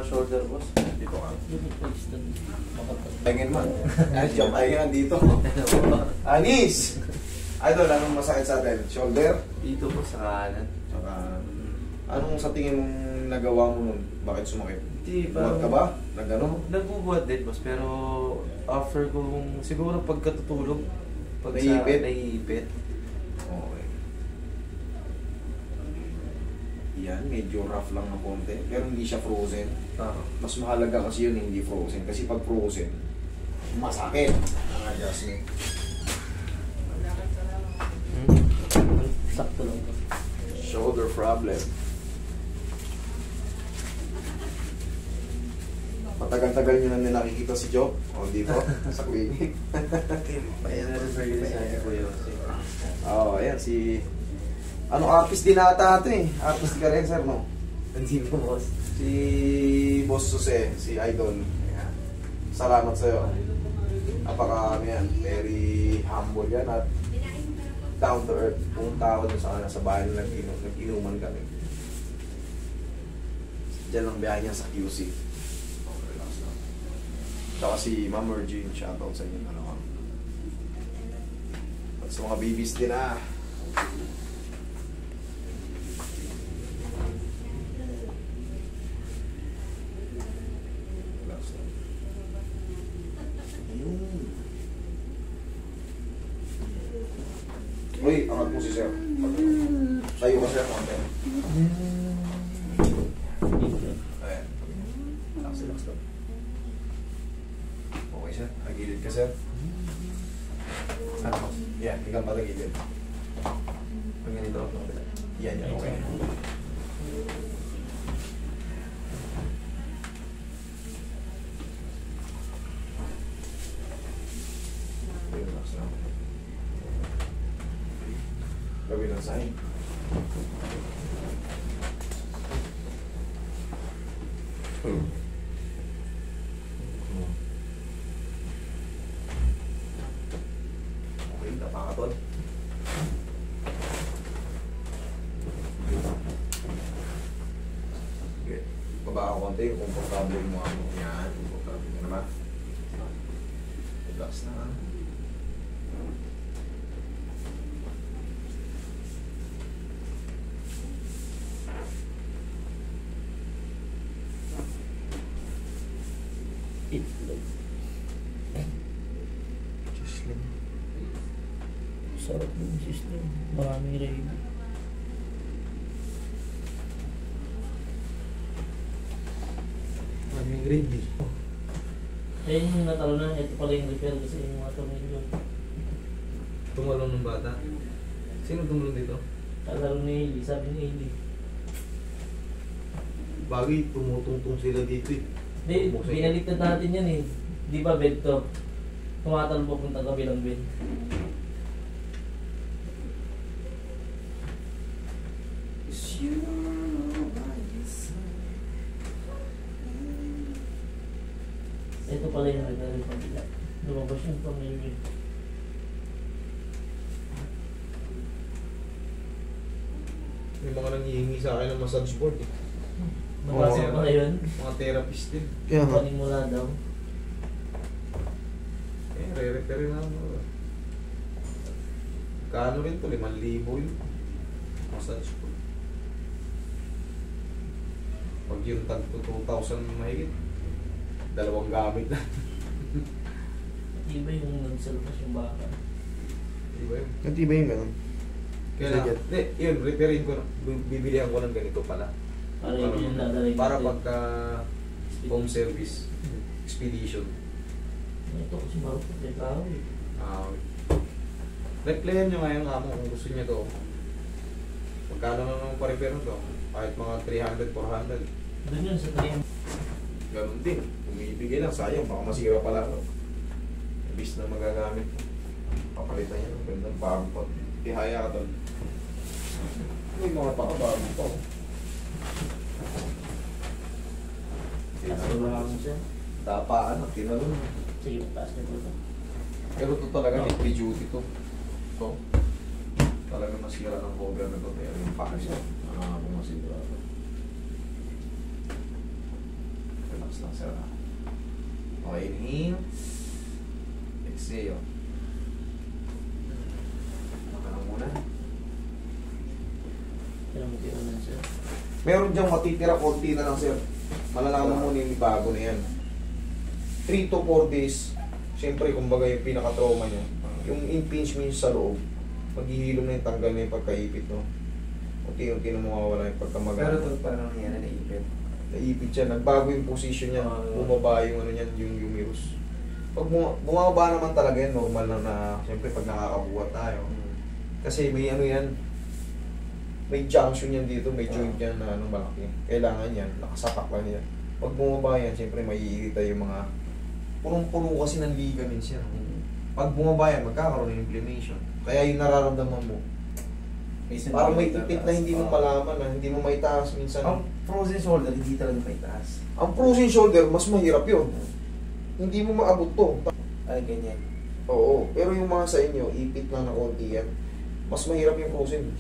shoulder boss. Dito ka. Makapag. Tingin man. Jump ay yan dito. Anis! Idol, anong masakit sa atin? Shoulder? Dito po sa kanan. Saka, anong sa tingin mong nagawa mo nun? Bakit sumakit? Hindi Buhat ka ba? Nagano? Nagbubuhat din boss, pero after kong siguro pagkatutulog, pag Naiipit? Naiipit. Okay. Yan, medyo rough lang ng konti. Pero hindi siya frozen. Mas mahalaga kasi yun, hindi frozen. Kasi pag frozen, masakit ang adjustment. Sakto lang po. Shoulder problem. Matagal-tagal nyo na nakikita si Joe. O, dito, sa clinic. Refer yun sa akin po yun. Oo, ayan, si... Ano, artist din ata ito eh. Artist ka rin, sir, no? Hindi po boss. Si Boss Jose, si Idol. Ayan. Salamat sa'yo. Napaka, ano yan, very humble yan at down to earth. Pumunta ako dun sa kanila sa bahay na nag-inuman kami. Diyan lang biyahe niya sa QC. Okay, relax lang. Tsaka si Ma'am Mergine, shoutout sa inyo. Ano, at sa mga babies din Relax lang. Ayun. Uy, angat mo si Sir. Tayo ka, Sir. Ayan. Relax lang. Okay, Sir. Nagilid ka, Sir. Ano? Yan, ikaw pa nagilid. Pag ganito ako. Yan, okay. Relax lang. Gawin ang sign. Okay, napakatol. Okay. Baba ako konti, komportable mo ako. Yan, komportable ka naman. Relax na. Itlog. Sislim. Sarap ng sislim. Maraming rain. Maraming gravy. Ayun yung natalo na. Ito pala yung repair kasi yung mga tornilyo. Tumalong ng bata. Sino tumulong dito? Kalaro ni Hailey. Sabi ni Hailey. Bagay, tumutungtong sila dito eh. Hindi, binaliktad natin yan eh. Di ba bed to? Tumatalo papunta kabilang bed. Ito pala yung repair yung pagkila. Lumabas yung tornilyo. May mga nangihingi sa akin ng massage board eh. Nabasa Oo. ko na yun. Mga therapist din. Panimula daw. Eh, re-repair na ako. Kano rin to? 5,000 yun. Massage board. Pag yung tag to 2,000 mahigit, 2 gamit na. Iba yung nagsalpas yung baka. Diba yun? Iba yung ganun. Kaya na, hindi, yun, repairin ko, bibilihan ko ng ganito pala. Para yung dadalhin Para natin. pagka home service, expedition. Ito kasi marupot may tao eh. Replyan nyo ngayon nga mo kung gusto nyo to. Magkano na naman pa-repair nito? Kahit mga 300, 400. Doon yun sa train. Ganun din. Umibigay lang, sayang. Baka masira pala. No? Ibis na magagamit. Papalitan niya. Gandang bago pa. Ihaya ka doon. May mga pakabago pa. Kaso lang siya. Tapaan ang tinalon. Sige, taas niya po ito. Pero ito talaga heavy duty to. Ito. Talaga masira ng cover na ito. Kaya yung package na. Kung masira ito. lang, sir. Okay, inhale. Exhale. Ano ka lang muna? Kaya mo tira sir. Meron diyang matitira, konti na lang, sir. Malalaman mo na yung bago na yan. 3 to 4 days, siyempre, kumbaga yung pinaka-trauma niya, yung impingement sa loob, maghihilom na yung tanggal na yung pagkaipit, no? Unti-unti na mawawala yung pagkamagana. Pero ito parang yan, naipit. Naipit siya, nagbago yung position niya, bumaba yung ano niyan, yung humerus. Pag bumaba naman talaga yan, normal lang na, siyempre, pag nakakabuhat tayo. Kasi may ano yan, may junction yan dito, may joint yan na ano, malaki. Kailangan yan, nakasapak lang yan. Pag bumaba yan, siyempre, maiirita yung mga punong-puno kasi ng ligaments yan. Pag bumaba yan, magkakaroon ng inflammation. Kaya yung nararamdaman mo, parang may ipit na hindi mo malaman, na hindi mo maitaas minsan. Ang frozen shoulder, hindi talaga may taas. Ang frozen shoulder, mas mahirap yun. Hindi mo maabot to. Ay, ganyan. Oo, pero yung mga sa inyo, ipit lang na konti yan. Mas mahirap yung frozen.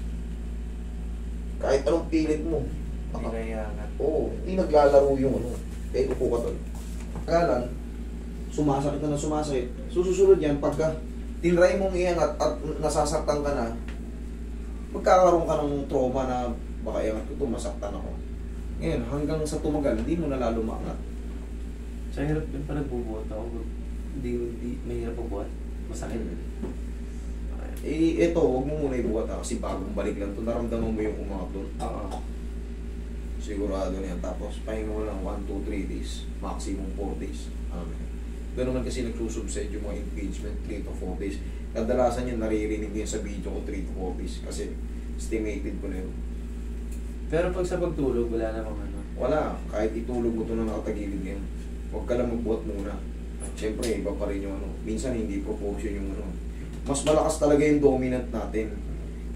Kahit anong pilit mo. Hindi naiangat. Oo, hindi naglalaro yung ano. Kaya upo ka doon. Kagalan, sumasakit na sumasakit. Susunod yan, pagka tinry mong iangat at nasasaktan ka na, magkakaroon ka ng trauma na baka iangat ko ito, masaktan ako. Ngayon, hanggang sa tumagal, hindi mo na lalo maangat. Sa hirap din pa nagbubuhat ako. Hindi mahirap magbuhat. Masakit. Eh, ito, huwag mo muna ibuhat kasi bagong balik lang ito. Naramdaman mo yung umangat doon. Oo. Sigurado na yan. Tapos, pahinga mo lang 1, 2, 3 days. Maximum 4 days. Doon naman kasi nagsusubside yung mga engagement 3 to 4 days. Kadalasan yun, naririnig din sa video ko 3 to 4 days. Kasi, estimated ko na yun. Pero pag sa pagtulog, wala namang ano. Wala. Kahit itulog mo ito na nakatagilid ngayon. Huwag ka lang magbuhat muna. Siyempre, iba pa rin yung ano. Minsan, hindi proportion yung ano. Mas malakas talaga yung dominant natin.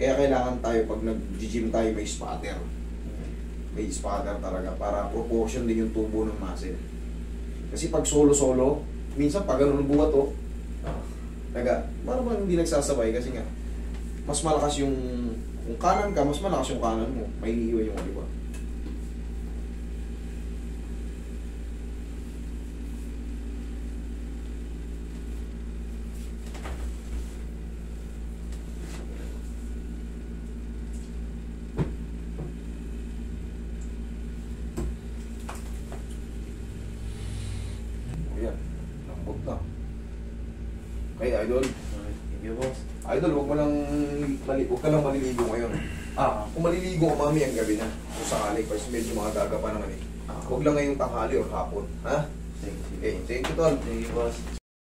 Kaya kailangan tayo, pag nag-gym tayo, may spatter. May spatter talaga para proportion din yung tubo ng muscle. Kasi pag solo-solo, minsan pag ganun buhat to, parang hindi nagsasabay kasi nga, mas malakas yung, kung kanan ka, mas malakas yung kanan mo. May iiwan yung kaliwa. Yan, lambot na. Kaya idol, Thank you, boss. idol, huwag ka lang maliligo ngayon. Kung maliligo ka mamayang gabi na, kung sakali, kasi medyo mga daga pa naman eh. Huwag lang ngayong tanghali o hapon. Ha? Thank you. Okay, thank you tol. Thank you, boss.